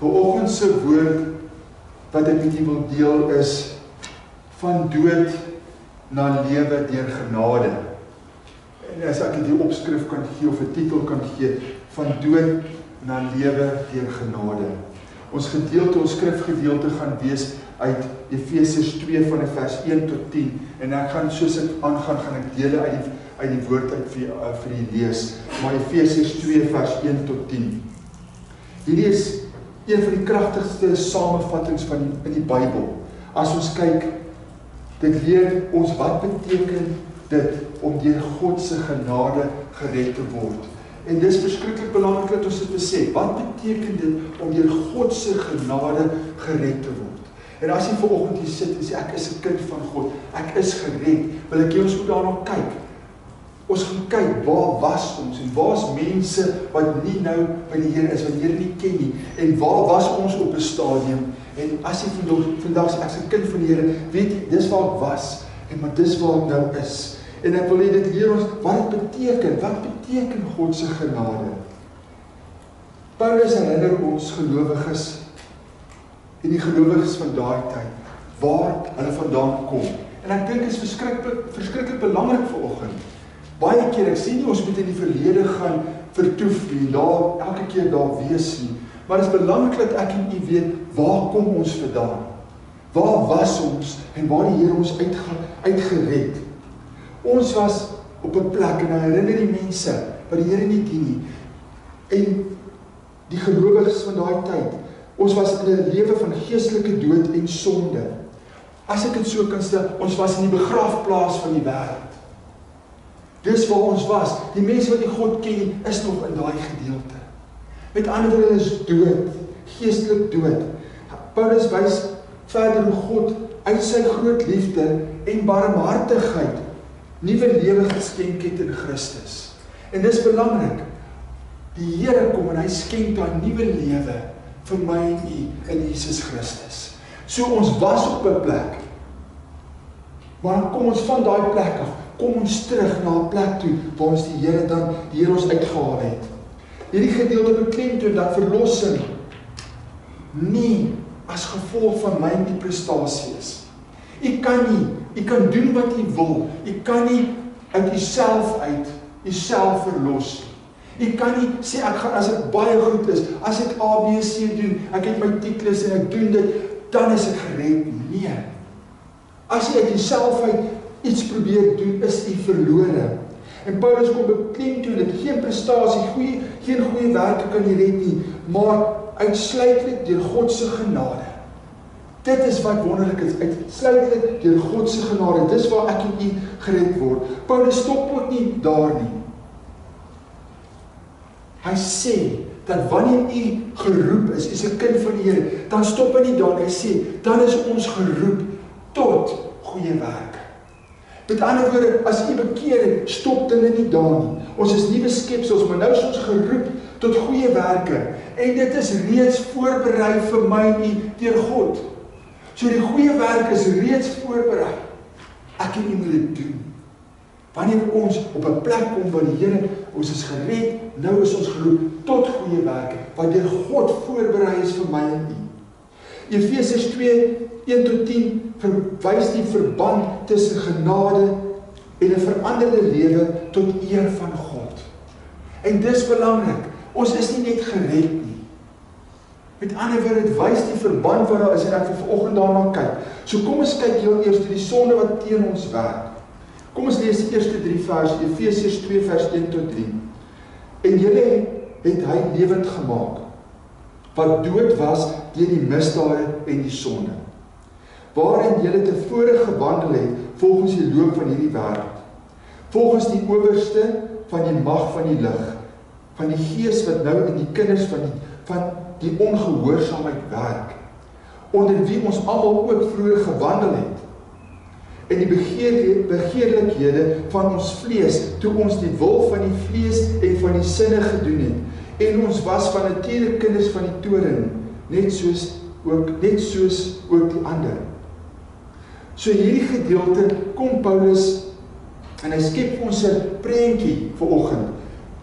Vanoggend se woord wat ek met u wil deel is van dood na lewe deur genade. En as ek die opskrif kan gee of 'n titel kan gee, van dood na lewe deur genade. Ons gedeelte, ons skrifgedeelte gaan wees uit Efesiërs 2 van vers 1 tot 10 en ek gaan soos ek aangaan, gaan ek dele uit die woord uit vir die lees. Maar Efesiërs 2 vers 1 tot 10. Hierdie is een van die kragtigste samevattings in die Bybel. As ons kyk, dit leer ons wat beteken dit om deur God se genade gered te word. En dis verskriklik belangrik dat ons dit besef. Wat beteken dit om deur God se genade gered te word? En as jy vanoggend hier sit en sê ek is 'n kind van God, ek is gered, wil ek ons moet daarna kyk. Ons gaan kyk, waar was ons en waar is mense wat nie nou by die Here is, wat die Here nie ken nie, en waar was ons op 'n stadium, en as jy vandag sê, ek is 'n kind van die Here, weet jy, dis waar ek was, en maar dis waar ek nou is, en ek wil hê dit leer ons, wat beteken God se genade? Paulus herinner ons gelowiges, en die gelowiges van daai tyd, waar hulle vandaan kom, en ek dink is verskriklik belangrik vanoggend. Baie keer, ek sê nie ons moet in die verlede gaan vertoef nie, daar elke keer daar wees nie, maar het is belangrik dat ek en u weet, waar kom ons vandaan? Waar was ons en waar die Here ons uitgered? Ons was op 'n plek en herinner die mense wat die Here nie dien nie. En die gelowiges van daai tyd, ons was in 'n lewe van geestelike dood en sonde. As ek dit so kan stel, ons was in die begraafplaas van die wêreld. Dis waar ons was. Die mense wat die God ken, is nog in daai gedeelte. Met ander woorde, hulle is dood, geestelik dood. Paulus wys verder hoe God uit sy groot liefde en barmhartigheid nuwe lewe geskenk het in Christus. En dis belangrik. Die Here kom en hy skenk daai nuwe lewe vir my en u in Jesus Christus. So ons was op 'n plek. Maar dan kom ons van daai plek af. Kom ons terug na 'n plek toe waar ons die Here ons uitgehaal het. Hierdie gedeelte beklemtoon dat verlossing nie as gevolg van my en die prestasie is. U kan doen wat u wil. U kan nie uit uself verlos nie. U kan nie sê ek gaan, as ek baie goed is, as ek A, B, C doen, ek het my tiklus en ek doen dit, dan is ek gered. Nee. As jy uit jouself iets probeer doen, is jy verlore. En Paulus kom beklemtoon dat geen prestasie, geen goeie werke kan jy red nie, maar uitsluitlik deur God se genade. Dit is wat wonderlik is, uitsluitlik deur God se genade. Dis waar ek en u gered word. Paulus stop ook nie daar nie. Hy sê dat wanneer u geroep is 'n kind van die Here, dan stop hy nie daar. Hy sê, dan is ons geroep tot goeie werke. Met ander woorde, as u bekeer het, stop dinge nie daar nie. Ons is nuwe skepsels, maar nou is ons geroep tot goeie werke. En dit is reeds voorberei vir my en u deur God. So die goeie werk is reeds voorberei. Ek en u moet dit doen. Wanneer ons op 'n plek kom waar die Here, ons is gered, nou is ons geroep tot goeie werke, wat deur God voorberei is vir my en u. Efesiërs 2, 1 tot 10 verwys die verband tussen genade en 'n veranderde lewe tot eer van God. En dis belangrik. Ons is nie net gered nie. Met ander woorde, dit wys die verband wat daar is en ek wil vanoggend daarna kyk. So kom ons kyk heel eers die sonde wat teen ons werk. Kom ons lees die eerste 3 verse, Efesiërs 2 vers 1 tot 3. En julle het hy lewend gemaak, wat dood was deur die misdade en die sonde, waarin julle tevore gewandel het volgens die loop van hierdie wêreld, volgens die owerste van die mag van die lig, van die gees wat nou in die kinders van die ongehoorsaamheid werk, onder wie ons almal ook vroeër gewandel het, en die begeerlikhede van ons vlees, toe ons die wil van die vlees en van die sinne gedoen het, en ons was van nature kinders van die toorn, net soos ook die ander. So hierdie gedeelte kom Paulus, en hy skep ons 'n prentjie vanoggend,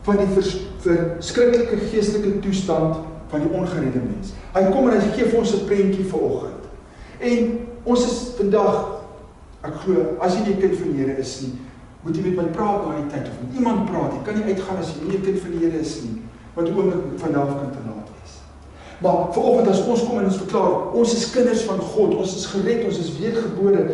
van die verskriklike geestelike toestand van die ongeredde mens. Hy kom en hy gee vir ons 'n prentjie vanoggend. En ons is vandag, ek glo, as jy nie 'n kind van die Here is nie, moet jy met my praat daai tyd, of met iemand praat. Jy kan nie uitgaan as jy nie 'n kind van die Here is nie, want die oomblik vanaf kan te laat wees. Maar vanoggend as ons kom en ons verklaar, ons is kinders van God, ons is gered, ons is weergebore.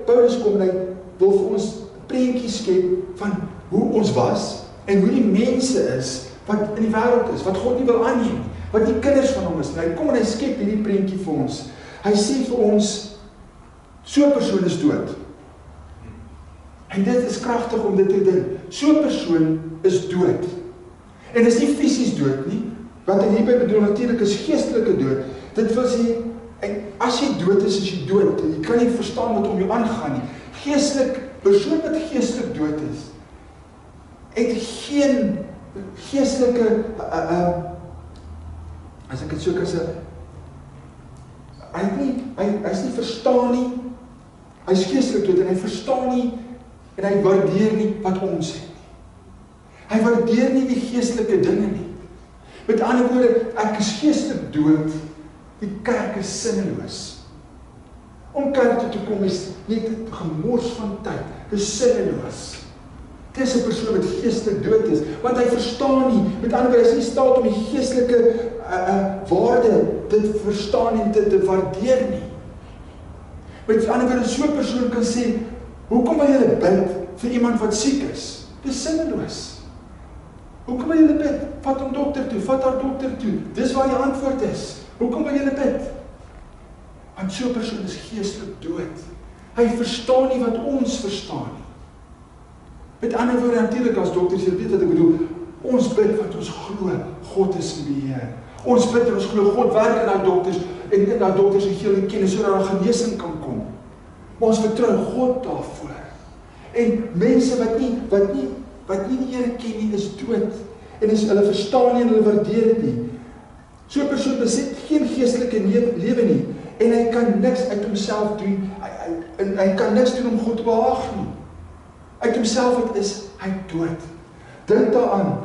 Paulus kom en hy wil vir ons 'n prentjie skep van hoe ons was en hoe die mense is wat in die wêreld is, wat God nie wil aanneem nie, wat nie kinders van hom is nie. Hy kom en hy skep hierdie prentjie vir ons. Hy sê vir ons, so 'n persoon is dood. En dit is kragtig om dit te dink. So 'n persoon is dood. En is nie fisies dood nie, want in hierby bedoel natuurlik is geestelike dood. Dit wil sê, en as jy dood is jy dood. Jy kan nie verstaan wat om jou aangaan nie. Geestelik, persoon wat geestelik dood is, het geen geestelike, as ek het so kan sê, hy is nie verstaan nie, hy is geestelik dood en hy verstaan nie, en hy waardeer nie wat ons het nie. Hy waardeer nie die geestelike dinge nie. Met ander woorde, ek is geestelik dood, die kerk is sinneloos. Om kerk toe te kom is net 'n gemors van tyd, dis sinneloos. Dit is 'n persoon wat geestelik dood is, want hy verstaan nie, met ander woorde, hy is nie in staat om die geestelike waarde te verstaan en te waardeer nie. Met ander woorde, so 'n persoon kan sê, hoekom wil julle bid vir iemand wat siek is? Dis sinneloos. Hoekom wil julle bid? Vat hom dokter toe, vat haar dokter toe. Dis waar die antwoord is. Hoekom wil julle bid? Want so 'n persoon is geestelik dood. Hy verstaan nie wat ons verstaan nie. Met ander woorde, natuurlik as dokters, jy weet wat ek bedoel, ons bid want ons glo God is in beheer. Ons bid en ons glo God werk in daai dokters en in daai dokters se geheel en kennis sodat daar genesing kan kom. Maar ons vertrou God daarvoor. En mense wat nie die Here ken nie, is dood. En hulle verstaan nie en hulle waardeer dit nie. So 'n persoon besit geen geestelike lewe nie en hy kan niks uit homself doen. Hy kan niks doen om God te behaag nie. Uit homself is hy dood. Dink daaraan.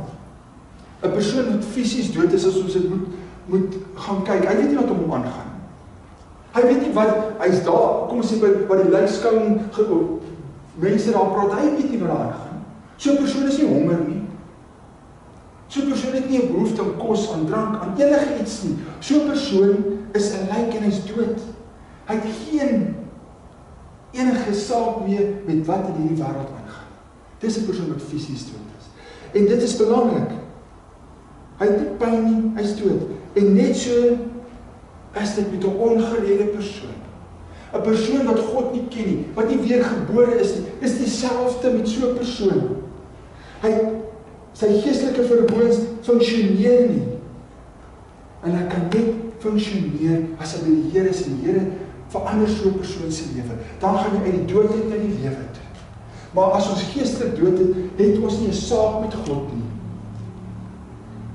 'n Persoon wat fisies dood is, as ons dit moet gaan kyk. Hy weet nie wat hom aangaan. Hy weet nie wat hy's daar, kom ons sê by die lijkskouing, mense daar praat, hy weet nie wat daar aangaan. So 'n persoon is nie honger nie. So 'n persoon het nie 'n behoefte aan kos, aan drank, aan enige iets nie. So 'n persoon is 'n lijk en hy's dood. Hy het geen enige saak meer met wat in hierdie wêreld aangaan. Dis 'n persoon wat fisies dood is. En dit is belangrik. Hy het nie pyn nie, hy's dood. En net so is dit met 'n ongeredde persoon. 'n Persoon wat God nie ken nie, wat nie weergebore is nie, is dieselfde met so 'n persoon. Sy geestelike vermoëns funksioneer nie. En hy kan net funksioneer as hy by die Here is en die Here verander so 'n persoon se lewe. Dan gaan jy uit die doodheid na die lewe toe. Maar as ons geestelik dood het, het ons nie 'n saak met God nie.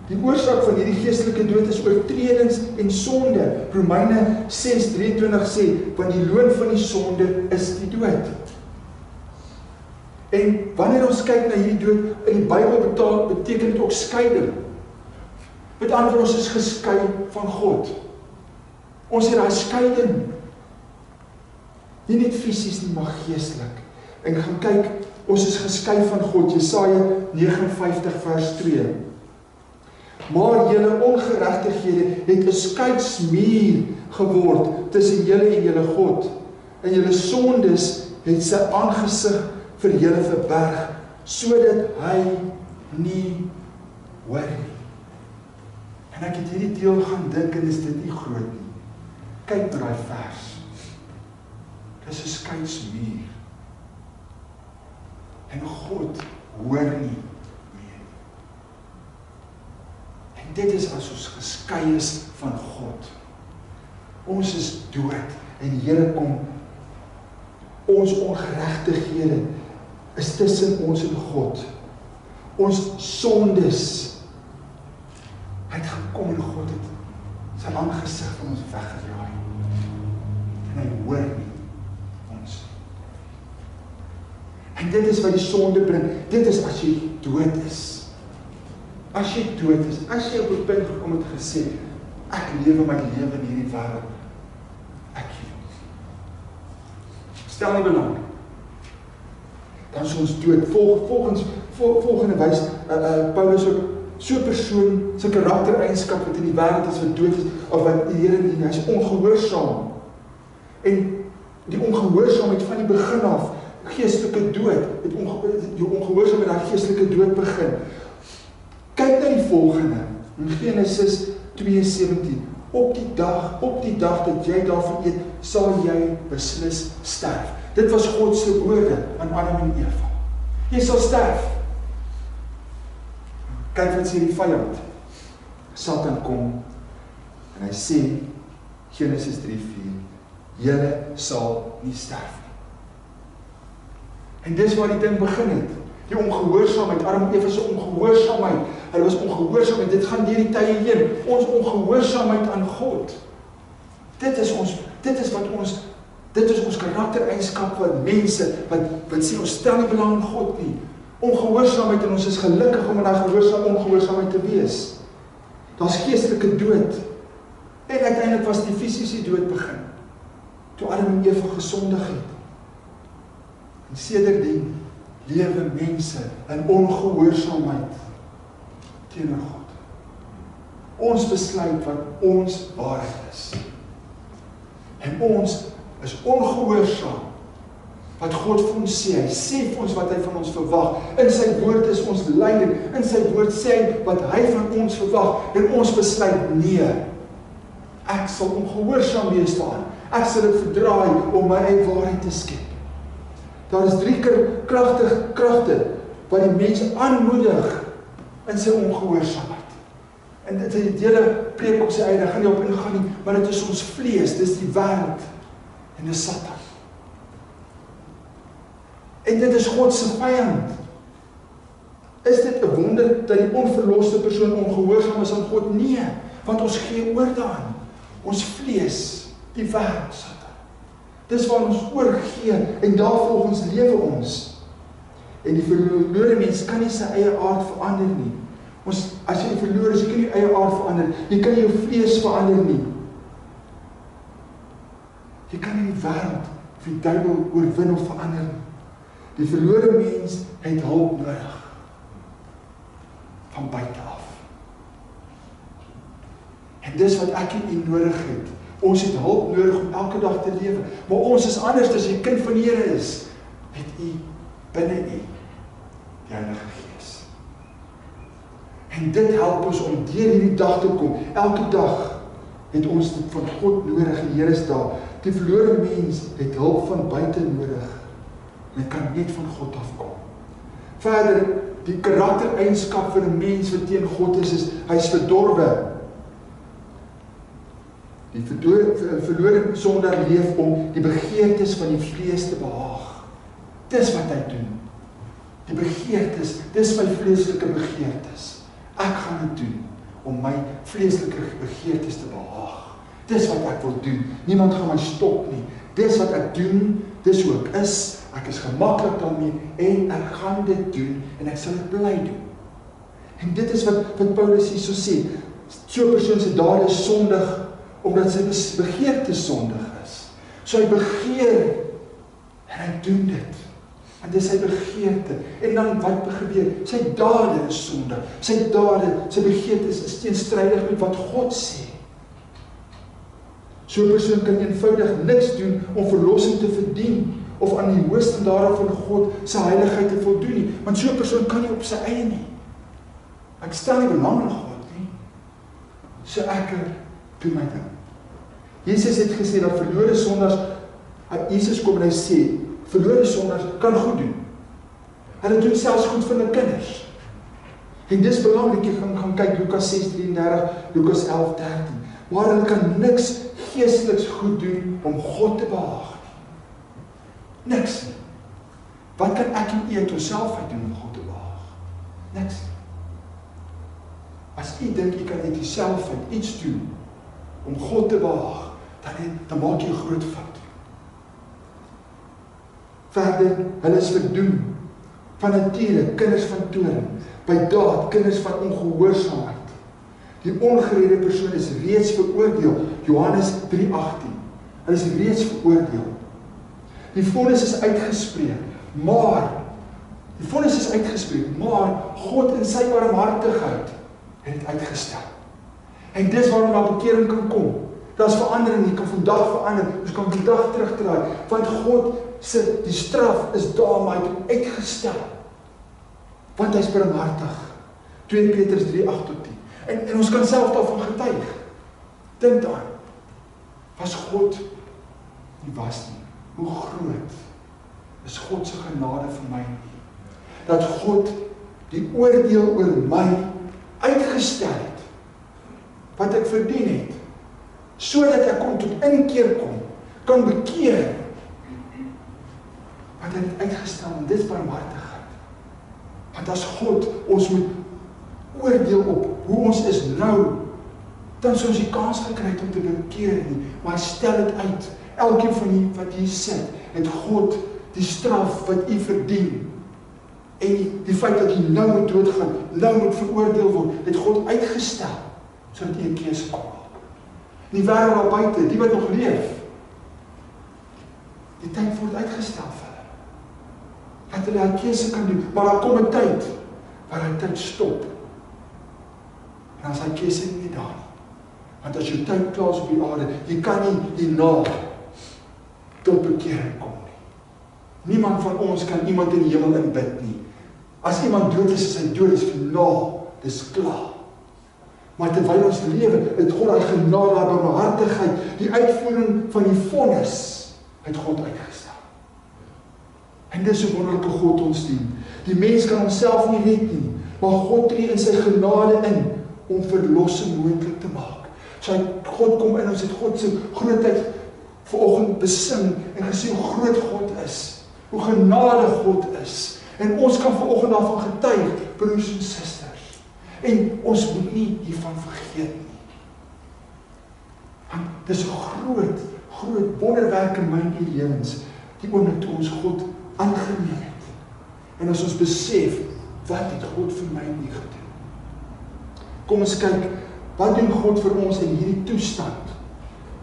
Die oorsaak van hierdie geestelike dood is oortredings en sonde. Romeine 6:23 sê, want die loon van die sonde is die dood. En wanneer ons kyk na hierdie dood, in die Bybel beteken dit ook skeiding. Met ander woorde, ons is geskei van God. Ons het daai skeiding. Nie net fisies nie, maar geestelik. En gaan kyk, ons is geskei van God. Jesaja 59 vers 2. Maar julle ongeregtighede het 'n skeidsmuur geword tussen julle en julle God. En julle sondes het sy aangesig vir julle verberg, sodat hy nie hoor nie. En ek het hierdie deel gaan dink en is dit nie groot nie. Kyk na daai vers. Dis 'n skeidsmuur. En God hoor nie. Dit is as ons geskei is van God. Ons is dood en die Here kom. Ons ongeregtighede is tussen ons en God. Ons sondes. Hy het gekom en God het sy aangesig van ons weggedraai. En hy hoor nie ons. En dit is wat die sonde bring. Dit is as jy dood is. as jy dood is, as jy op 'n punt gekom het gesê, ek lewe my lewe in hierdie wêreld, ek gee. Stel nie belang. Dan is ons dood. Volgende wys Paulus ook, so 'n persoon, sy karaktereienskap wat in die wêreld is wat dood is, of wat die Here nie, hy is ongehoorsaam. En die ongehoorsaamheid van die begin af, geestelike dood, die ongehoorsaamheid daai geestelike dood begin. Kyk na die volgende, in Genesis 2:17, op die dag dat jy daarvan eet, sal jy beslis sterf. Dit was God se woorde aan Adam en Eva. Jy sal sterf. Kyk wat sê die vyand. Satan kom en hy sê, Genesis 3:4, julle sal nie sterf nie. En dis waar die ding begin het. Die ongehoorsaamheid, Adam en Eva se ongehoorsaamheid. Hulle was ongehoorsaam en dit gaan deur die tye heen. Ons ongehoorsaamheid aan God. Dit is ons karaktereienskap van mense wat sê ons stel nie belang in God nie. Ongehoorsaamheid en ons is gelukkig om in daai ongehoorsaamheid te wees. Daar's geestelike dood. En uiteindelik was die fisiese dood begin. Toe Adam en Eva gesondig het. En sedertdien lewe mense in ongehoorsaamheid teenoor God. Ons besluit wat ons waarheid is. En ons is ongehoorsaam wat God vir ons sê. Hy sê vir ons wat hy van ons verwag. In sy woord is ons leiding. In sy woord sê hy wat hy van ons verwag. En ons besluit nee. Ek sal ongehoorsaam wees daaraan. Ek sal dit verdraai om my eie waarheid te skep. Daar is 3 kragte wat die mens aanmoedig in sy ongehoorsaamheid. En dit is die hele preek op sy eie, daar gaan nie op ingaan nie, maar dit is ons vlees, dit is die wêreld en dis Satan. En dit is God se vyand. Is dit 'n wonder dat die onverloste persoon ongehoorsaam is aan God? Nee, want ons gee oor daaraan. Ons vlees, die wêreld, Satan. Dis waar ons oorgee en daarvolgens lewe ons. En die verlore mens kan nie sy eie aard verander nie. As jy verloor is, jy kan nie eie aard verander. Jy kan nie jou vlees verander nie. Jy kan nie die wêreld of die duiwel oorwin of verander nie. Die verlore mens het hulp nodig. Van buite af. En dis wat ek en u nodig het. Ons het hulp nodig om elke dag te lewe. Maar ons is anders as jy kind van die Here is. Het u binne u die Heilige Gees. En dit help ons om deur hierdie dag te kom. Elke dag het ons dit van God nodig. Die Here is daar. Die verlore mens het hulp van buite nodig. En kan net van God afkom. Verder, die karaktereienskap van 'n mens wat teen God is hy is verdorwe. Die verlore sondaar leef om die begeertes van die vlees te behaag. Dis wat hy doen. Die begeertes, dis my vleeslike begeertes. Ek gaan dit doen om my vleeslike begeertes te behaag. Dis wat ek wil doen. Niemand gaan my stop nie. Dis wat ek doen, dis hoe ek is. Ek is gemaklik daarmee en ek gaan dit doen en ek sal dit bly doen. En dit is wat Paulus hier so sê. So 'n persoon se dade is sondig omdat sy begeerte sondig is. So hy begeer en hy doen dit. En dis sy begeerte. En dan wat gebeur? Sy dade is sondig. Sy begeertes is teenstrydig met wat God sê. So 'n persoon kan eenvoudig niks doen om verlossing te verdien of aan die hoë standaarde van God se heiligheid te voldoen nie. Want so 'n persoon kan nie op sy eie nie. Ek stel nie belang in God nie. So ek doen my ding. Jesus het gesê dat verlore sondaars, Jesus kom en hy sê, verlore sondaars kan goed doen. Hulle doen selfs goed vir hulle kinders. En dis belangrik, jy gaan kyk Lukas 6:33, Lukas 11:13, waar hulle kan niks geesteliks goed doen om God te behaag nie. Niks nie. Wat kan ek en u uit onsself uit doen om God te behaag? Niks nie. As u dink u kan uit jouself uit iets doen om God te behaag, dan maak jy 'n groot fout. Verder, hulle is verdoem van nature, kinders van toorn, by daad, kinders van ongehoorsaamheid. Die ongeredde persoon is reeds veroordeel, Johannes 3:18. Hy is reeds veroordeel. Die vonnis is uitgespreek, maar God in sy barmhartigheid het dit uitgestel. En dis waarom daar bekering kan kom. Daar's verandering, jy kan vandag verander, ons kan vandag terugdraai, want God se die straf is daar, maar hy het dit uitgestel. Want hy is barmhartig. 2 Petrus 3:8-10. En ons kan self daarvan getuig. Dink aan, was God nie was nie. Hoe groot is God se genade vir my nie? Dat God die oordeel oor my uitgestel het, wat ek verdien het, sodat ek kon tot inkeer kom, kan bekeer, wat hy het uitgestel, en dit is barmhartigheid. Want as God ons moet oordeel op hoe ons is nou, dan sou ons die kans gekry het om te bekeer nie, maar hy stel dit uit. Elkeen van u wat hier sit, het God die straf wat u verdien, en die feit dat u nou moet doodgaan, nou moet veroordeel word, het God uitgestel, sodat u 'n keuse kon maak. Die wêreld daar buite, die wat nog leef, die tyd word uitgestel vir hulle. Dat hulle 'n keuse kan doen, maar daar kom 'n tyd, waar hy tyd stop. En as hy keuse nie daar nie. Want as jy tyd klaar is op die aarde, jy kan nie hierna tot bekering kom nie. Niemand van ons kan iemand in die hemel inbid nie. As iemand dood is hy dood, is finaal, dis klaar. Maar terwyl ons lewe, het God daai genade, daai barmhartigheid, die uitvoering van die vonnis, het God uitgestel. En dis 'n wonderlike God ons dien. Die mens kan homself nie red nie, maar God tree in sy genade in, om verlossing moontlik te maak. So God kom in, ons het God se grootheid vanoggend besing en gesê hoe groot God is, hoe genadig God is. En ons kan vanoggend daarvan getuig, broers en susters. En ons moet nie hiervan vergeet nie. Want dis 'n groot wonderwerk in my en u lewens, die oomblik toe ons God aangeneem het. En as ons besef, wat het God vir my en u gedoen? Kom ons kyk, wat doen God vir ons in hierdie toestand?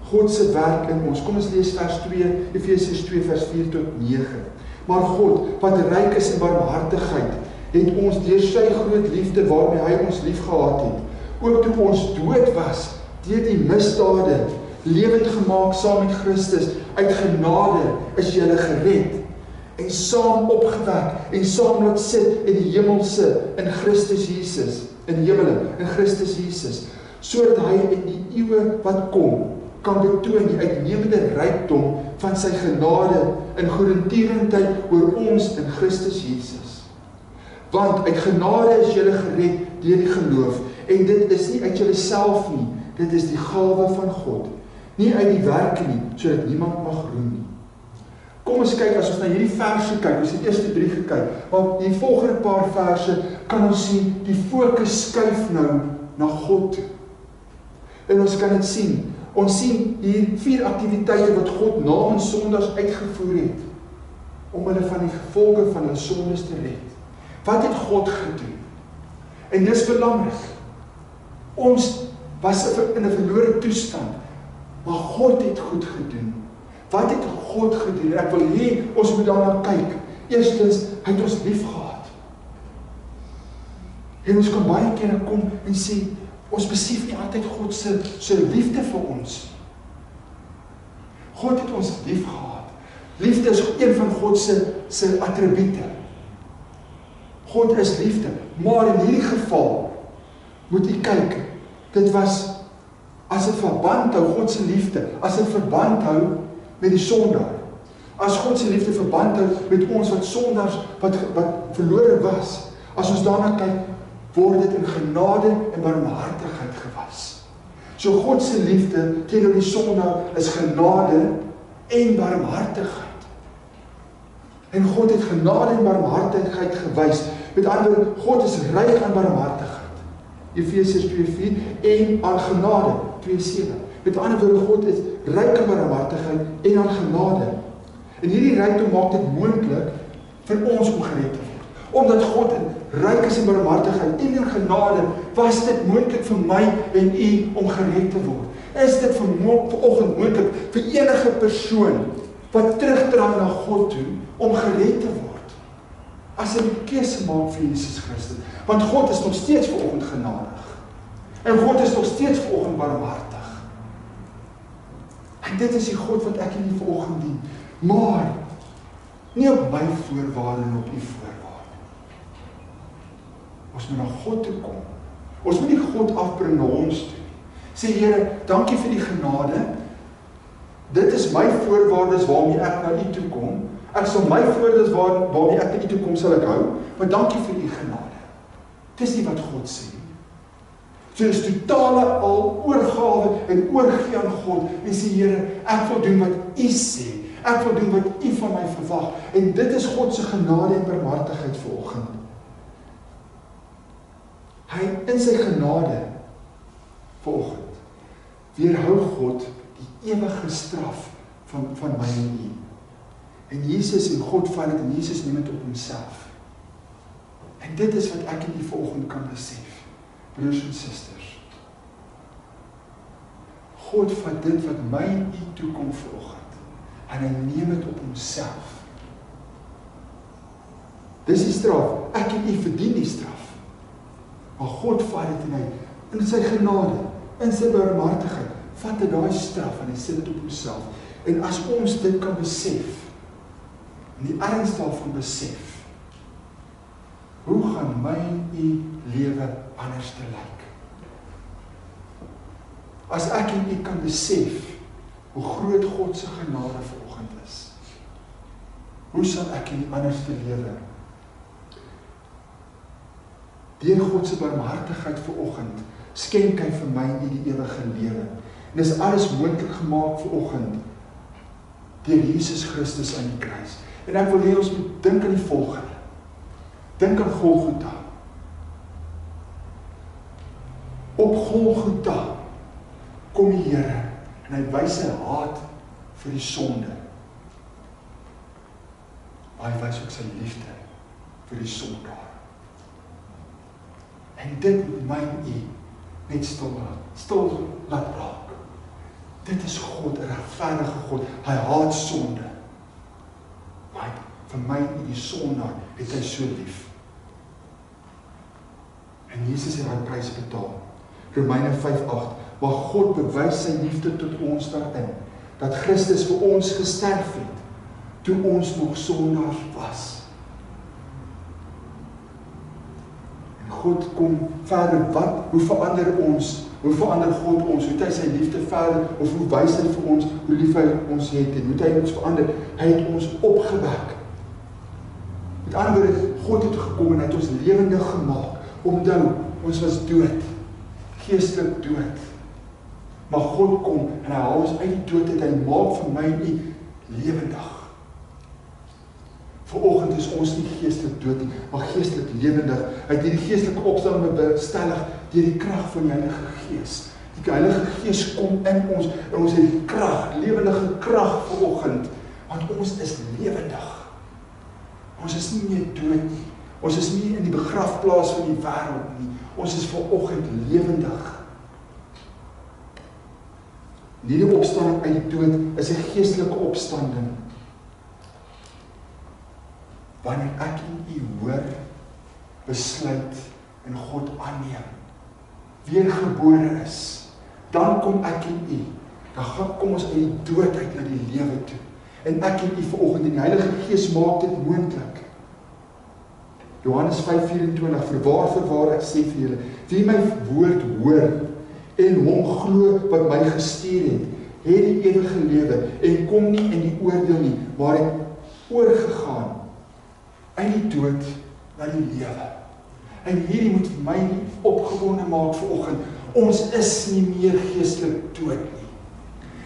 God se werk in ons. Kom ons lees vers 2, Efesiërs 2 vers 4-9. Maar God, wat ryk is in barmhartigheid, het ons deur sy groot liefde waarmee hy ons liefgehad het, ook toe ons dood was, deur die misdade, lewend gemaak saam met Christus, uit genade is julle gered, en saam opgewek, en saam laat sit in die hemelse, in Christus Jesus, in hemele, in Christus Jesus, sodat hy in die eeue wat kom, kan betoon die uitnemende rykdom van sy genade in goedertierenheid oor ons in Christus Jesus. Want uit genade is julle gered deur die geloof, en dit is nie uit julle self nie, dit is die gawe van God, nie uit die werke nie, sodat niemand mag roem nie. Kom ons kyk, as ons na hierdie verse kyk, ons het die eerste 3 gekyk, want die volgende paar verse kan ons sien, die fokus skuif nou na God toe. En ons kan dit sien. Ons sien hier 4 aktiwiteite wat God namens sondaars uitgevoer het, om hulle van die gevolge van hulle sondes te red. Wat het God gedoen? En dis belangrik. Ons was in 'n verlore toestand, maar God het goed gedoen. Wat het God gedoen? Ek wil hê ons moet daarna kyk. Eerstens, hy het ons lief gehad. En ons kan baie kere kom en sê, ons besef nie altyd God se liefde vir ons. God het ons lief gehad. Liefde is een van God se attribute. God is liefde. Maar in hierdie geval, moet u kyk, dit was, as dit verband hou, God se liefde, as dit verband hou met die sondaar. As God se liefde verband hou met ons wat sondaars, wat verlore was, as ons daarna kyk, word dit in genade en barmhartigheid gewas. So God se liefde teenoor die sondaar is genade en barmhartigheid. En God het genade en barmhartigheid gewys. Met ander woorde, God is ryk aan barmhartigheid. Efesiërs 2:4 en aan genade 2:7. Met ander woorde, God is ryk aan barmhartigheid en aan genade. En hierdie rykdom maak dit moontlik vir ons om gered te word. Omdat God ryk is in barmhartigheid en in genade, was dit moontlik vir my en u om gered te word. Is dit vanoggend moontlik vir enige persoon wat terugdraai na God toe om gered te word? As hy die keuse maak vir Jesus Christus. Want God is nog steeds vanoggend genadig. En God is nog steeds vanoggend barmhartig. En dit is die God wat ek in die vanoggend dien. Maar nie op my voorwaarde en op u voorwaarde. Ons moet na God toe kom. Ons moet nie God afbring na ons toe. Sê Here, dankie vir die genade. Dit is my voorwaardes waarmee ek na u toe kom. Ek sal my voorwaardes waarmee ek na u toe kom sal ek hou, maar dankie vir u genade. Dis nie wat God sê. So dis totale al oorgawe en oorgee aan God en sê Here, ek wil doen wat u sê. Ek wil doen wat u van my verwag. En dit is God se genade en barmhartigheid vanoggend. Hy in sy genade vanoggend weerhou God die ewige straf van my en u. En Jesus en God vat dit en Jesus neem dit op homself. En dit is wat ek en u vanoggend kan besef, broers en susters. God vat dit wat my en u toekom vanoggend en hy neem dit op homself. Dis die straf. Ek en u verdien die straf. Maar God vat dit en hy in sy genade, in sy barmhartigheid, vat hy daai straf en hy sit dit op homself. En as ons dit kan besef, en die erns daarvan besef, hoe gaan my en u lewe anders te lyk? As ek en u kan besef hoe groot God se genade vanoggend is, hoe sal ek en u anders te lewe? Deur God se barmhartigheid vanoggend skenk hy vir my en u die ewige lewe. En dis alles moontlik gemaak vanoggend deur Jesus Christus aan die kruis. En ek wil hê ons moet dink aan die volgende. Dink aan Golgotha. Op Golgotha kom die Here en hy wys sy haat vir die sonde. Maar hy wys ook sy liefde vir die sondaar. En dit moet my en u net stil laat raak. Dit is God, 'n regverdige God. Hy haat sonde. Maar vir my en die sondaar het hy so lief. En Jesus het daai prys betaal. Romeine 5:8. Maar God bewys sy liefde tot ons daarin, dat Christus vir ons gesterf het, toe ons nog sondaars was. En God kom verder, hoe verander ons? Hoe verander God ons? Hoe het hy sy liefde verder, of hoe wys hy vir ons, hoe lief hy ons het, en hoe het hy ons verander? Hy het ons opgewek. Met ander woorde, God het gekom en hy het ons lewendig gemaak. Onthou, ons was dood, geestelik dood. Maar God kom en hy haal ons uit die dood uit, hy maak vir my en u lewendig. Vanoggend is ons nie geestelik dood nie, maar geestelik lewendig. Hy het hierdie geestelike opstanding bewerkstellig deur die krag van die Heilige Gees. Die Heilige Gees kom in ons en ons het die krag, lewendige krag vanoggend, want ons is lewendig. Ons is nie meer dood nie. Ons is nie in die begrafplaas van die wêreld nie. Ons is vanoggend lewendig. Hierdie opstanding uit die dood is 'n geestelike opstanding. Wanneer ek en u hoor, besluit en God aanneem, weergebore is, dan kom ek en u, dan kom ons uit die dood uit na die lewe toe. En ek en u vanoggend en die Heilige Gees maak dit moontlik. Johannes 5:24, Voorwaar, ek sê vir julle, wie my woord hoor en hom glo wat my gestuur het die ewige lewe en kom nie in die oordeel nie, maar het oorgegaan uit die dood na die lewe. En hierdie moet vir my opgewonde maak vanoggend. Ons is nie meer geestelik dood nie.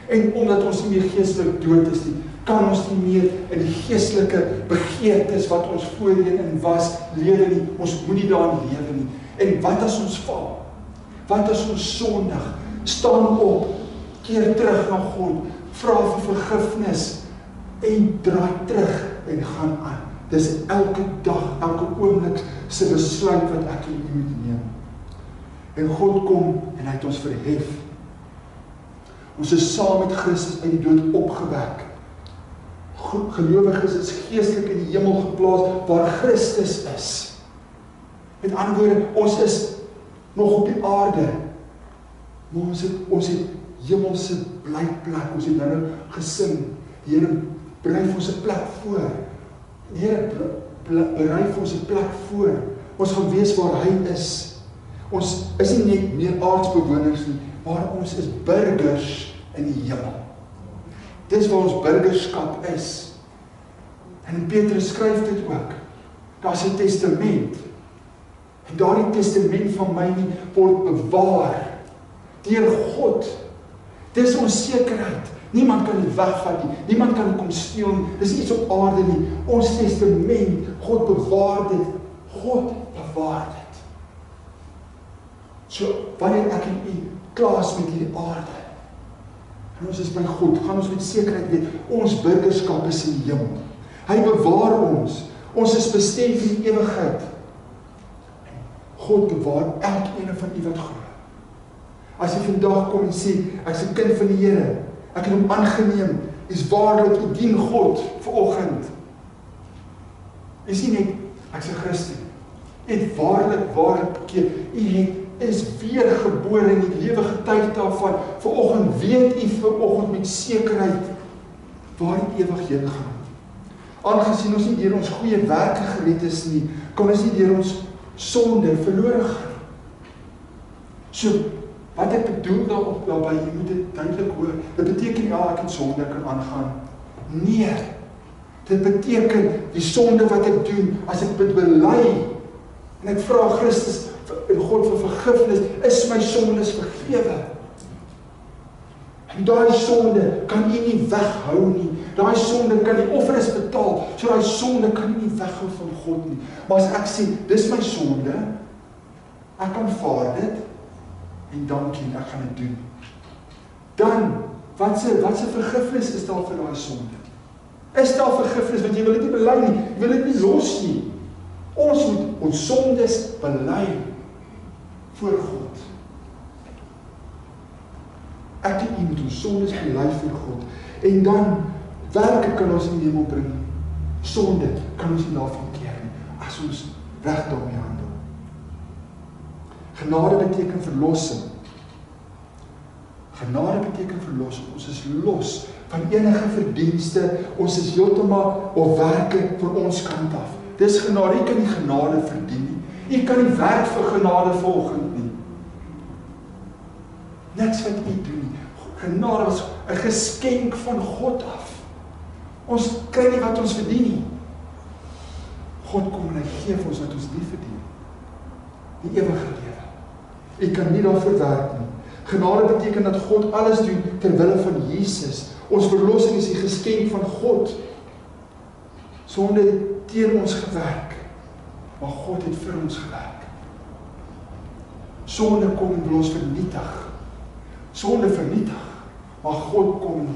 En omdat ons nie meer geestelik dood is nie, kan ons nie meer in die geestelike begeertes wat ons voorheen in was, lewe nie. Ons moet nie daarin lewe nie. En wat as ons val? Wat as ons sondig? Staan op, keer terug na God, vra vir vergifnis en draai terug en gaan aan. Dis elke dag, elke oomblik se besluit wat ek en u moet neem. En God kom en hy het ons verhef. Ons is saam met Christus uit die dood opgewek. Gelowiges is geestelik in die hemel geplaas waar Christus is. Met ander woorde, ons is nog op die aarde, maar ons het hemelse blyplek, ons het nou gesing, die Here berei vir ons 'n plek voor. Die Here berei vir ons 'n plek voor. Ons gaan wees waar hy is. Ons is nie net meer aardsbewoners nie, maar ons is burgers in die hemel. Dis waar ons burgerskap is. En Petrus skryf dit ook. Daar's 'n testament. En daardie testament van my word bewaar deur God. Dis ons sekerheid. Niemand kan dit wegvat nie. Niemand kan kom steel nie. Dis iets op aarde nie. Ons testament, God bewaar dit. God bewaar dit. So, wanneer ek en u klaar is met hierdie aarde, en ons is by God, gaan ons met sekerheid weet, ons burgerskap is in die hemel. Hy bewaar ons. Ons is bestem vir die ewigheid. God bewaar elkeen van u wat glo. As jy vandag kom en sê, ek is 'n kind van die Here, ek het hom aangeneem, is waarlik, u dien God vanoggend. Jy sien net, ek is 'n Christen. U het waarlik bekeer. U is weergebore in die lewe getuig daarvan. Vanoggend weet u vanoggend met sekerheid waar die ewighede gaan. Aangesien ons nie deur ons goeie werke gered is nie, kan ons nie deur ons sonde verlore gaan. So, wat ek bedoel daarby, jy moet dit duidelik hoor, dit beteken ja, ek het sonde kan aangaan. Nee, dit beteken die sonde wat ek doen, as ek dit bely, en ek vra Christus en God vir vergifnis, is my sondes vergewe. En daai sonde kan u nie weghou nie. Daai sonde kan die offer is betaal, so daai sonde kan u nie weghou van God nie. Maar as ek sê, dis my sonde, ek aanvaar dit, en dankie, ek gaan dit doen. Dan, wat se vergifnis is daar vir daai sonde? Is daar vergifnis, want jy wil dit nie bely nie, jy wil dit nie los nie. Ons moet ons sondes bely voor God. Ek en u moet ons sondes bely voor God. En dan, werke kan ons in die hemel bring. Sonde kan ons nie daarvan keer nie, as ons reg daarmee handel. Genade beteken verlossing. Genade beteken verlossing. Ons is los van enige verdienste. Ons is heeltemal op werke van ons kant af. Dis genade. Jy kan nie genade verdien nie. Jy kan nie werk vir genade vanoggend nie. Niks wat jy doen nie. Genade was 'n geskenk van God af. Ons kry nie wat ons verdien nie. God kom en hy gee vir ons wat ons nie verdien. Die ewige lewe. Jy kan nie daarvoor werk nie. Genade beteken dat God alles doen ter wille van Jesus. Ons verlossing is die geskenk van God. Sonde het teen ons gewerk, maar God het vir ons gewerk. Sonde kom en wil ons vernietig. Sonde vernietig, maar God kom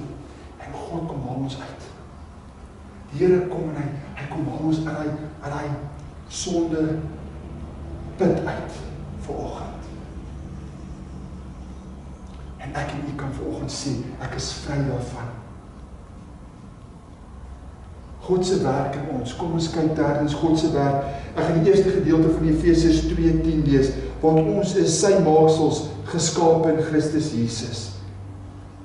en God kom haal ons uit. Die Here kom en hy kom haal ons uit hy sonde put uit vanoggend. En ek en u kan vanoggend sê, ek is vry daarvan. God se werk in ons. Kom ons kyk derdens God se werk. Ek gaan die eerste gedeelte van Efesiërs 2:10 lees, want ons is sy maaksels geskape in Christus Jesus.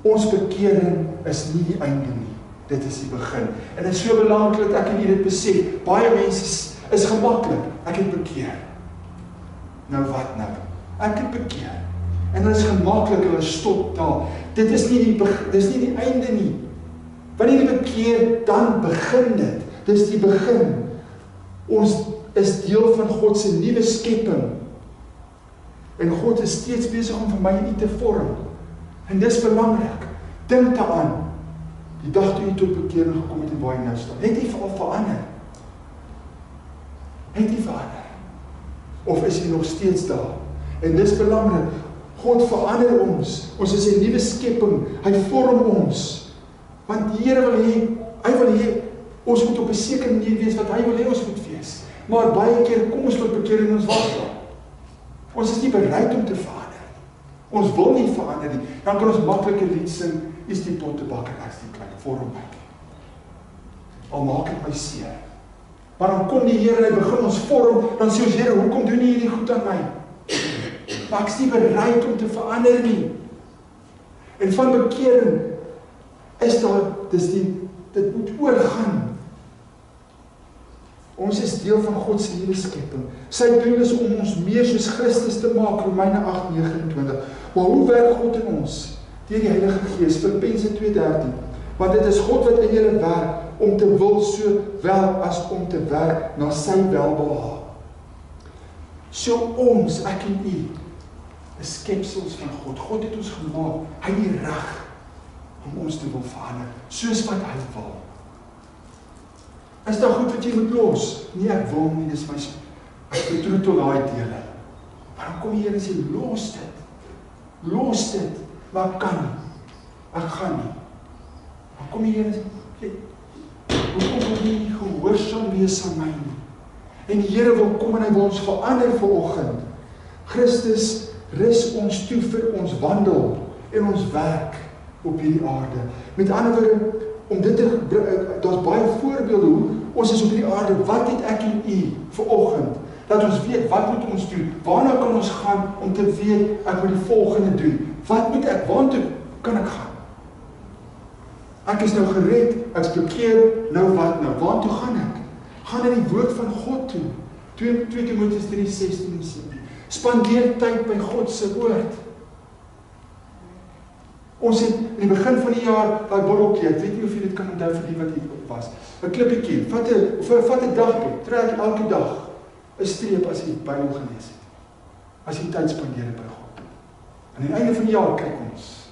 Ons bekering is nie die einde nie. Dit is die begin. En dit is so belangrik dat ek en u dit besef. Baie mense is gemaklik. Ek het bekeer. Nou wat nou? Ek het bekeer. En dit is gemaklik, hulle stop daar. Dit is nie die einde nie. Wanneer jy bekeer, dan begin dit. Dis die begin. Ons is deel van God se nuwe skepping. En God is steeds besig om vir my en u te vorm. En dis belangrik. Dink daaraan. Die dag toe jy tot bekering gekom het en waar jy nou staan. Het jy al verander? Het jy verander? Of is jy nog steeds daar? En dis belangrik. God verander ons. Ons is 'n nuwe skepping. Hy vorm ons. Want die Here wil hê, hy wil hê Ons moet op 'n sekere manier wees wat hy wil hê ons moet wees. Maar baie keer kom ons tot bekering en ons waglaat. Ons is nie bereid om te verander. Ons wil nie verander nie. Dan kan ons makliker lied sing, is die pottebakker as die klein vorm my. Al maak het my seer. Maar dan kom die Here en hy begin ons vorm, dan sê ons, Here, hoekom doen nie hierdie goed aan my? Maar ek is nie bereid om te verander nie. En van bekering is daar, dit moet oorgaan. Ons is deel van God se nuwe skepping. Sy doel is om ons meer soos Christus te maak, Romeine 8:29. Maar hoe werk God in ons? Deur die Heilige Gees, Filippense 2:13. Want dit is God wat in julle werk, om te wil sowel as om te werk na sy welbehae. So ons, ek en u, is skepsels van God. God het ons gemaak, hy het die reg om ons te wil verander, soos wat hy wil. Is daar goed wat jy moet los? Nee, ek wil nie, dis my, ek betroetel daai dele. Maar dan kom die Here en sê, los dit, maar ek kan nie, ek gaan nie. Dan kom die Here en sê, hoekom wil jy nie gehoorsaam wees aan my nie? En die Here wil kom en hy wil ons verander vanoggend. Christus rus ons toe vir ons wandel en ons werk op hierdie aarde. Met ander woorde, om dit te daar's baie voorbeelde hoe ons is op hierdie aarde. Wat het ek en u vanoggend? Dat ons weet wat moet ons doen? Waarna kan ons gaan om te weet ek moet die volgende doen? Wat moet ek? Waartoe kan ek gaan? Ek is nou gered, ek is bekeer, nou wat nou? Waartoe gaan ek? Gaan na die woord van God toe. 2 Timoteus 3:16 en 17. Spandeer tyd by God se woord. Ons het in die begin van die jaar daai botteltjie, ek weet nie of jy dit kan onthou vir die wat hier was. 'n Klippietjie, vat 'n dagboek, trek elke dag 'n streep as jy die Bybel gelees het. As jy tyd spandeer het by God. Aan die einde van die jaar kyk ons.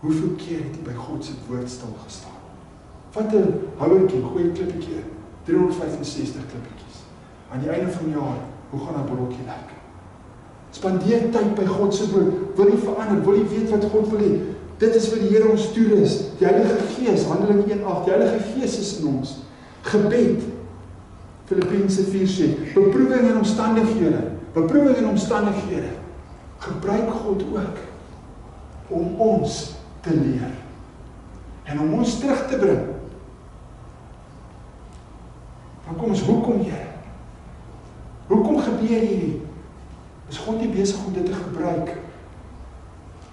Hoeveel keer het jy by God se woord stil gestaan? Vat 'n houertjie, gooi 'n klippietjie in. 365 klippietjies. Aan die einde van die jaar, hoe gaan daai botteltjie lyk? Spandeer tyd by God se woord. Wil jy verander? Wil jy weet wat God wil hê? Dit is wat die Here ons toerus. Die Heilige Gees, Handelinge 1:8. Die Heilige Gees is in ons. Gebed. Filippense 4 sê, beproewing in omstandighede. Beproewing in omstandighede. Gebruik God ook om ons te leer en om ons terug te bring. Dan kom ons, hoekom Here? Hoekom gebeur hierdie? Is God nie besig om dit te gebruik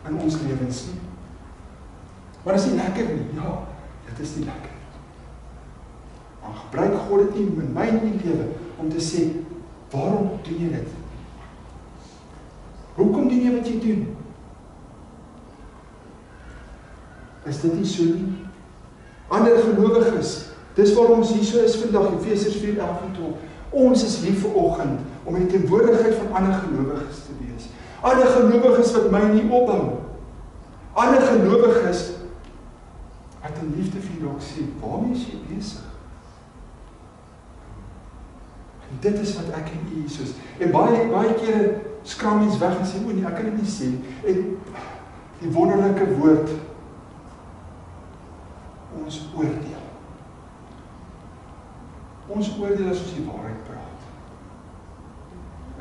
in ons lewens nie? Maar is nie lekker nie? Ja, dit is nie lekker. Maar gebruik God dit nie in my en die lewe om te sê, waarom doen jy dit? Hoekom doen jy wat jy doen? Is dit nie so nie? Ander gelowiges, dis waarom ons hier so is vandag, Efesiërs 4:11-12. Ons is hier vanoggend om in die teenwoordigheid van ander gelowiges te wees. Ander gelowiges wat my nie opbou. Ander gelowiges wat in liefde vir jou sê, waarmee is jy besig? En dit is wat ek en u soos. En baie kere skram mens weg en sê, o nee, ek kan dit nie sê. En die wonderlike woord, ons oordeel. Ons oordeel as ons die waarheid praat.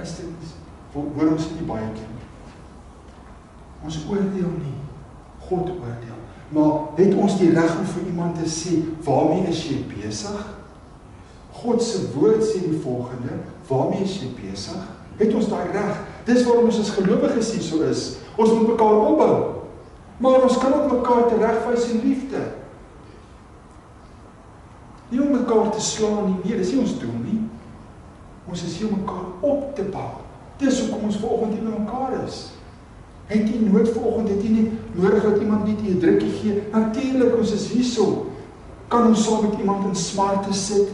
Is dit nie? Hoor ons nie baie keer nie. Ons oordeel nie. God oordeel. Maar het ons die reg om vir iemand te sê, waarmee is jy besig? God se woord sê die volgende, waarmee is jy besig? Het ons daai reg? Dis waarom ons as gelowiges hier so is. Ons moet mekaar opbou. Maar ons kan ook mekaar teregwys in liefde. Nie om mekaar te slaan nie, nee, dis nie ons doel nie. Ons is hier om mekaar op te bou. Dis hoekom ons vanoggend hier by mekaar is. Het jy nood vanoggend, het jy nie nodig dat iemand net 'n drukkie gee? Natuurlik, ons is hierso. Kan ons saam met iemand in smarte sit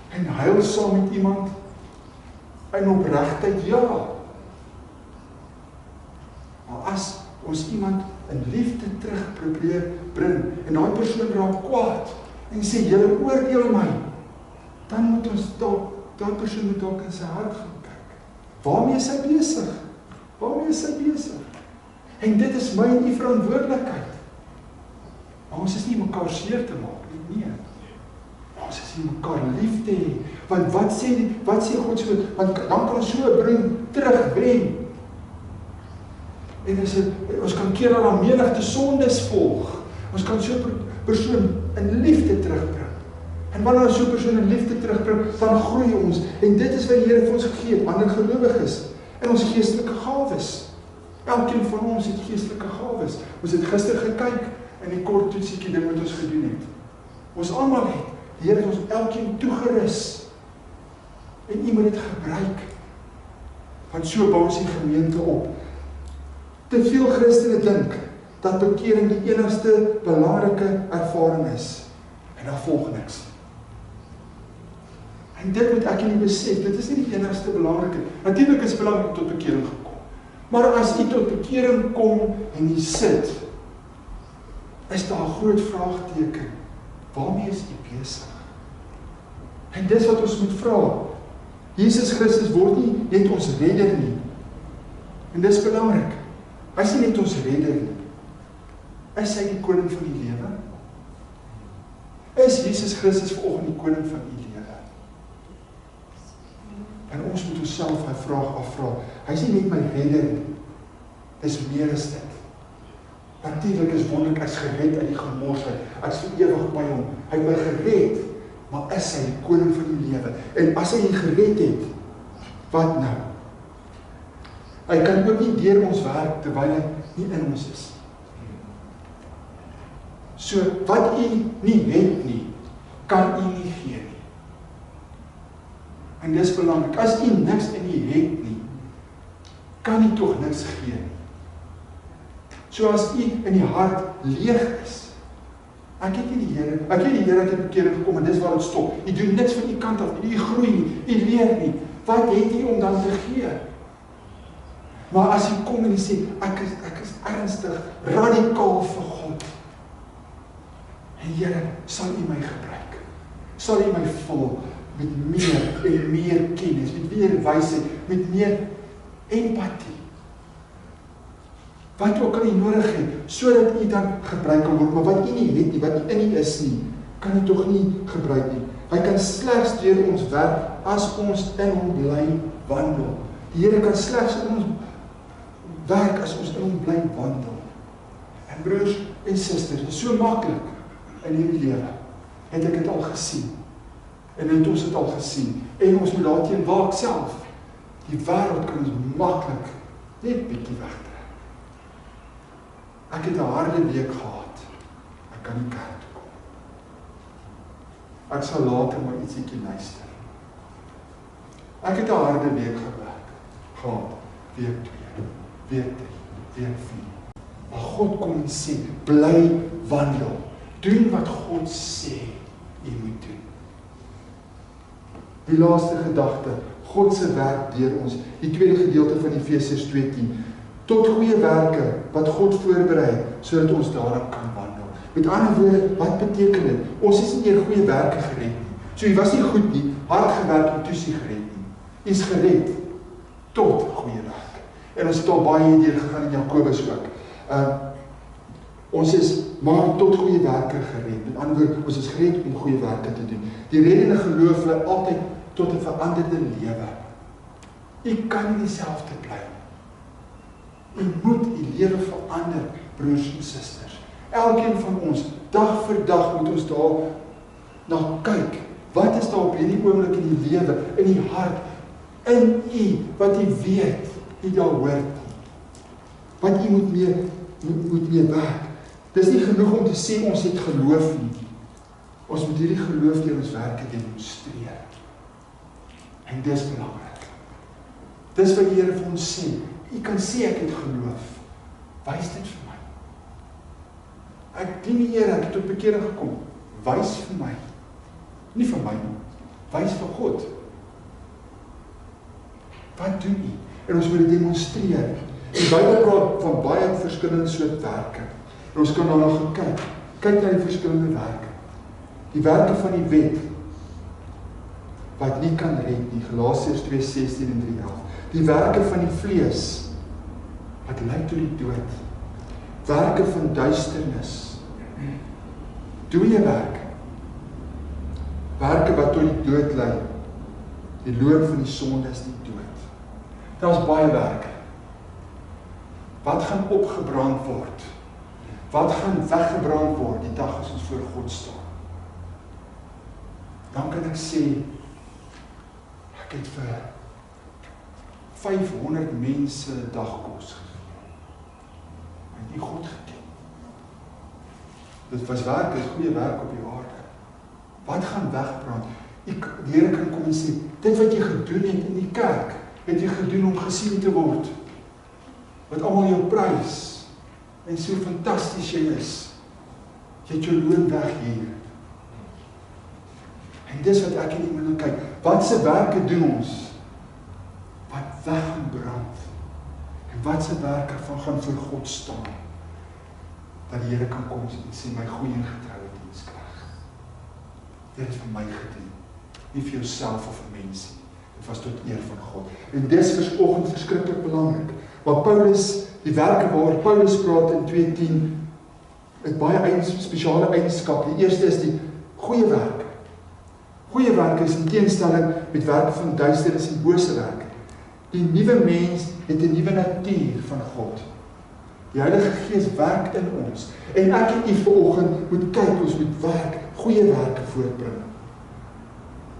en huil saam met iemand in opregtheid? Ja. Maar as ons iemand in liefde terug probeer bring en daai persoon raak kwaad en sê, julle oordeel my, dan moet ons daai persoon moet dalk in sy hart gaan kyk. Waarmee is hy besig? Waarmee is hy besig? En dit is my en die verantwoordelikheid. Maar ons is nie mekaar seer te maak nie, nee. Ons is nie mekaar lief te hê. Want wat sê God so? Want dan kan ons so 'n bring terugwen. En ons kan keer dat daar menigte sondes volg. Ons kan so 'n persoon in liefde terugbring. En wanneer ons so 'n persoon in liefde terugbring, dan groei ons. En dit is wat die Here vir ons gegee het, ander gelowiges, in ons geestelike gawes. Elkeen van ons het geestelike gawes. Ons het gister gekyk in die kort toetsiekie ding wat ons gedoen het. Ons almal het. Die Here het ons elkeen toegerus. En u moet dit gebruik. Want so bou ons die gemeente op. Te veel Christene dink dat bekering die enigste belangrike ervaring is. En daar volg niks. En dit moet ek nie besef, dit is nie die enigste belangrike. Natuurlik is het belangrik tot bekering gekom. Maar as jy tot bekering kom en jy sit, is daar 'n groot vraagteken. Waarmee is jy besig? En dis wat ons moet vra. Jesus Christus word nie net ons redder nie. En dis belangrik. Hy is nie net ons redder nie. Is hy die koning van die lewe? Is Jesus Christus vanoggend die koning van die lewe? En ons moet onsself hy vraag afvra. Hy is nie net my redder nie. Dis meer as dit. Natuurlik is wonderlik, ek is gered uit die gemors uit. Ek is vir ewig by hom. Hy het my gered, maar is hy die koning van die lewe? En as hy gered het, wat nou? Hy kan ook nie deur ons werk terwyl hy nie in ons is. So, wat u nie het nie, kan u nie gee nie. En dis belangrik, as u niks in u het nie, kan u tog niks gee nie. So as u in die hart leeg is, ek het die Here, ek het bekering gekom en dis waar het stop. U doen niks van u kant af, u groei nie, u leer nie. Wat het u om dan te gee? Maar as u kom en u sê, ek is ernstig, radikaal vir God. En Here, sal u my gebruik? Sal u my vul met meer en meer kennis, met meer wysheid, met meer empatie? Wat ook al u nodig het, sodat u dan gebruik kan word, maar wat u nie het nie, wat u in u is nie, kan u tog nie gebruik nie. Hy kan slegs deur ons werk, as ons in hom bly wandel. Die Here kan slegs in ons werk, as ons in hom bly wandel. En broers en susters, dit is so maklik in hierdie lewe. Het ek het al gesien. En het ons het al gesien. En ons moet daarteen waak self. Die wêreld kan ons maklik net bietjie wegtrek. Ek het 'n harde week gehad. Ek kan nie kerk toe kom. Ek sal later maar ietsiekie luister. Ek het 'n harde week gehad. Week 2, week 3, week 4. Maar God kom en sê, bly wandel. Doen wat God sê jy moet doen. Die laaste gedagte, God se werk deur ons. Die tweede gedeelte van Efesiërs 2:10. Tot goeie werke wat God voorberei, sodat ons daarin kan wandel. Met ander woorde, wat beteken dit? Ons is nie deur goeie werke gered nie. So jy was nie goed nie, hard gewerk en toe is jy gered nie. Jy is gered tot goeie werke. En ons het al baie hierdeur gegaan in Jakobus ook. Ons is maar tot goeie werke gered. Met ander woorde, ons is gered om goeie werke te doen. Die reddende geloof lei altyd tot 'n veranderde lewe. U kan nie dieselfde bly. U moet die lewe verander, broers en susters. Elkeen van ons, dag vir dag moet ons daar na kyk. Wat is daar op hierdie oomblik in die lewe, in die hart, in u, wat u weet, u daar hoort. Want u moet meer werk. Dis nie genoeg om te sê ons het geloof nie. Ons moet hierdie geloof deur ons werke demonstreer. En dis belangrik. Dis wat die Here vir ons sê. U kan sê ek het geloof. Wys dit vir my. Ek dien die Here, ek het tot bekering gekom. Wys vir my. Nie vir my nie. Wys vir God. Wat doen u? En ons moet dit demonstreer. Die Bybel praat van baie verskillende soort werke. En ons kan daarna gaan kyk. Kyk na die verskillende werke. Die werke van die wet, wat nie kan red nie. Galasiërs 2:16 en 3:11. Die werke van die vlees, wat lei tot die dood. Werke van duisternis. Dooie werk. Werke wat tot die dood lei. Die loon van die sonde is die dood. Daar is baie werke. Wat gaan opgebrand word? Wat gaan weggebrand word die dag as ons voor God staan? Dan kan ek sê, ek het vir 500 mense 'n dag kos gegee. Ek het nie God geken. Dit was werk, dit is goeie werk op die aarde. Wat gaan wegbrand? Die Here kan kom en sê, dit wat jy gedoen het in die kerk, het jy gedoen om gesien te word. Wat almal jou prys, en so fantasties jy is. Jy het jou loon weg hier. En dis wat ek in die middel kyk. Wat se werke doen ons? Wat weg gaan brand? En wat se werke gaan voor God staan? Dat die Here kan kom en sê, my goeie en getroue diensknegt. Dit het vir my gedoen. Nie vir jouself of vir mense. Dit was tot eer van God. En dis vanoggend verskriklik belangrik. Waar Paulus, die werke waar Paulus praat in 2:10, het baie spesiale eienskappe. Die eerste is die goeie werke. Goeie werke is in teenstelling met werke van duisternis en bose werke. Die nuwe mens het 'n nuwe natuur van God. Die Heilige Gees werk in ons. En ek en u vanoggend moet kyk, ons moet werk, goeie werke voortbring.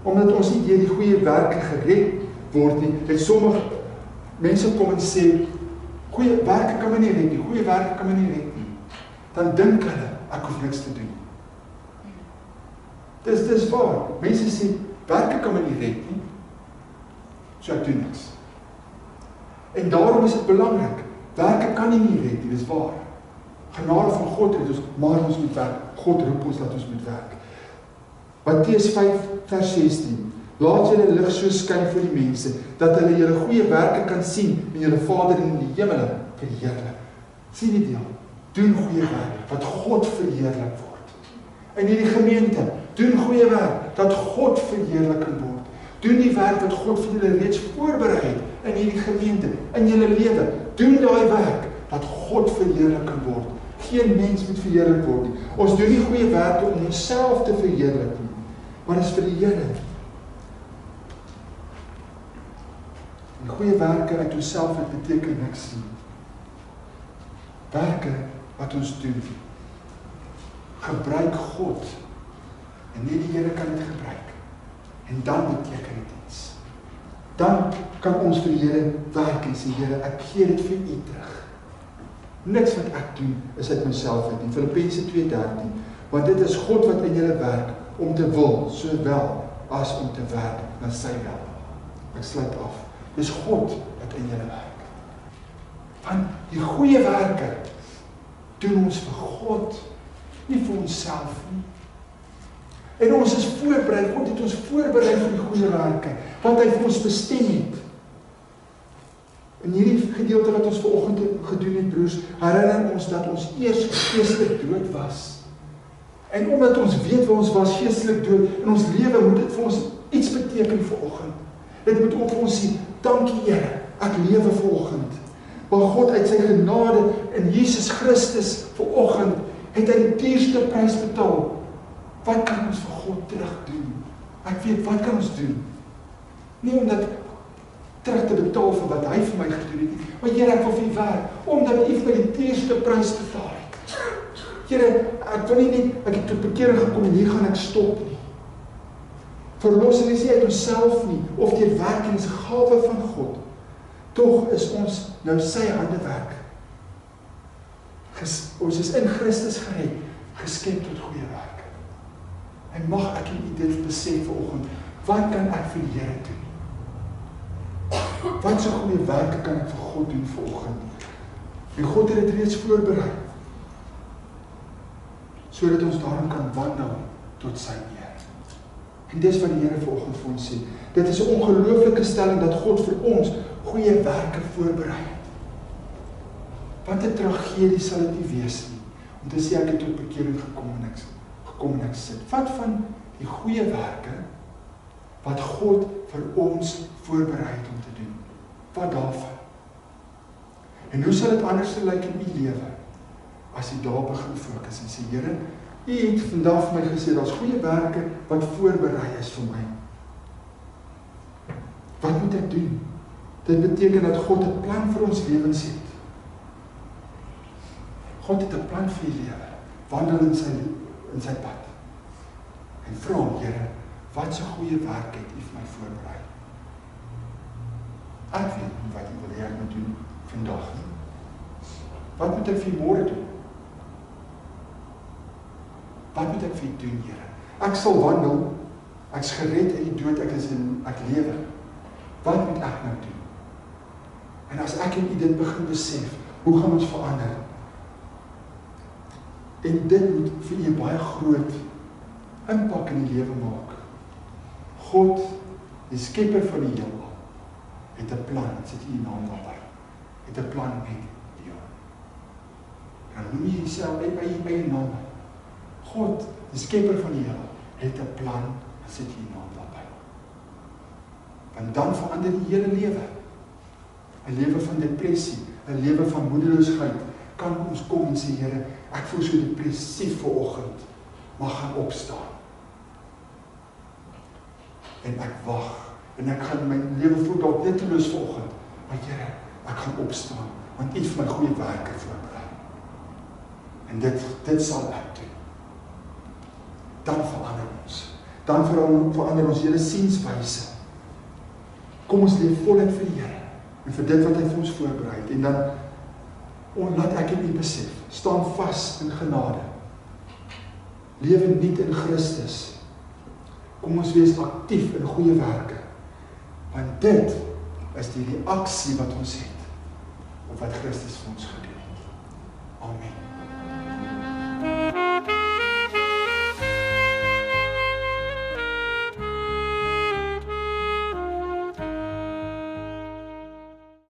Omdat ons nie deur die goeie werke gered word nie, het sommige mense kom en sê, goeie werke kan my nie red nie, goeie werke kan my nie red nie. Dan dink hulle, ek hoef niks te doen. Dis waar. Mense sê, werke kan my nie red nie, so ek doen niks. En daarom is dit belangrik, werke kan nie red nie, dis waar. Genade van God red ons, maar ons moet werk. God roep ons dat ons moet werk. Matteus 5 vers 16. Laat julle lig so skyn vir die mense, dat hulle julle goeie werke kan sien en julle Vader in die hemele verheerlik. Sien die deel, doen goeie werk, dat God verheerlik word. In hierdie gemeente, doen goeie werk, dat God verheerlik kan word. Doen die werk wat God vir julle reeds voorberei het in hierdie gemeente, in julle lewe. Doen daai werk, dat God verheerlik kan word. Geen mens moet verheerlik word nie. Ons doen nie goeie werke om onsself te verheerlik nie, maar is vir die Here. Die goeie werke uit onsself het beteken niks nie. Werke wat ons doen, gebruik God, en nie die Here kan dit gebruik. En dan beteken dit iets. Dan kan ons vir die Here werk en sê, Here, ek gee dit vir U terug. Niks wat ek doen is uit myself uit nie. Filippense 2:13. Want dit is God wat in julle werk om te wil, sowel as om te werk na sy wil. Ek sluit af. Dis God wat in julle werk. Want die goeie werke doen ons vir God, nie vir onsself nie. En ons is voorberei, God het ons voorberei vir die goeie werke, wat hy vir ons bestem het. In hierdie gedeelte wat ons vanoggend gedoen het, broers, herinner ons dat ons eers geestelik dood was. En omdat ons weet waar ons was geestelik dood, in ons lewe moet dit vir ons iets beteken vanoggend. Dit moet ook vir ons sê, dankie Here, ek lewe vanoggend. Maar God uit sy genade in Jesus Christus vanoggend het hy die duurste prys betaal. Wat kan ons vir God terug doen? Ek weet, wat kan ons doen? Nie om dit terug te betaal vir wat hy vir my gedoen het nie, maar Here, ek wil vir U werk, omdat U vir my die duurste prys betaal het. Here, ek wil nie net, ek het tot bekering gekom en hier gaan ek stop nie. Verlossing is nie uit onsself nie, of deur werk en is 'n gawe van God. Tog is ons nou sy handewerk. Ons is in Christus gered, geskep tot goeie werk. En mag ek en U dit besef vanoggend, wat kan ek vir die Here doen? Wat so goeie werke kan ek vir God doen vanoggend? En God het dit reeds voorberei, sodat ons daarom kan wandel tot sy eer. En dis wat die Here vanoggend vir ons sê. Dit is 'n ongelooflike stelling dat God vir ons goeie werke voorberei het. Wat 'n tragedie sal dit nie wees nie, om te sê ek het tot bekering gekom en ek sit. Wat van die goeie werke wat God vir ons voorberei het om te doen? Wat daarvan? En hoe sal dit anders lyk in U lewe as jy daar begin fokus en sê, Here, U het vandag vir my gesê, daar's goeie werke wat voorberei is vir my. Wat moet ek doen? Dit beteken dat God 'n plan vir ons lewens het. God het 'n plan vir die lewe. Wandel in sy pad. En vra hom, Here, wat so goeie werk het U vir my voorberei? Ek weet nie wat U wil hê ek moet doen vandag nie. Wat moet ek vir môre doen? Wat moet ek vir U doen, Here? Ek sal wandel, ek's gered uit die dood, ek lewe. Wat moet ek nou doen? En as ek en U dit begin besef, hoe gaan ons verander? En dit moet vir U baie groot impak in die lewe maak. God, die skepper van die heelal, het 'n plan, sit U naam daarby, het 'n plan met jou. En dan noem jy jouself by U eie naam. God, die skepper van die heelal, het 'n plan, en sit U naam daarby. Want dan verander die hele lewe. 'n Lewe van depressie, 'n lewe van moedeloosheid, kan ons kom en sê, Here, ek voel so depressief vanoggend, maar gaan opstaan. En ek wag, en ek gaan my lewe voel dalk nutteloos vanoggend, maar Here, ek gaan opstaan, want U het vir my goeie werke voorberei. En dit sal ek doen. Dan verander ons. Dan verander ons hele sienswyse. Kom ons leef voluit vir die Here, en vir dit wat hy vir ons voorberei het, en dan laat ek en U besef, staan vas in genade. Lewe nuut in Christus. Kom ons wees aktief in goeie werke. Want dit is die reaksie wat ons het op wat Christus vir ons gedoen het. Amen.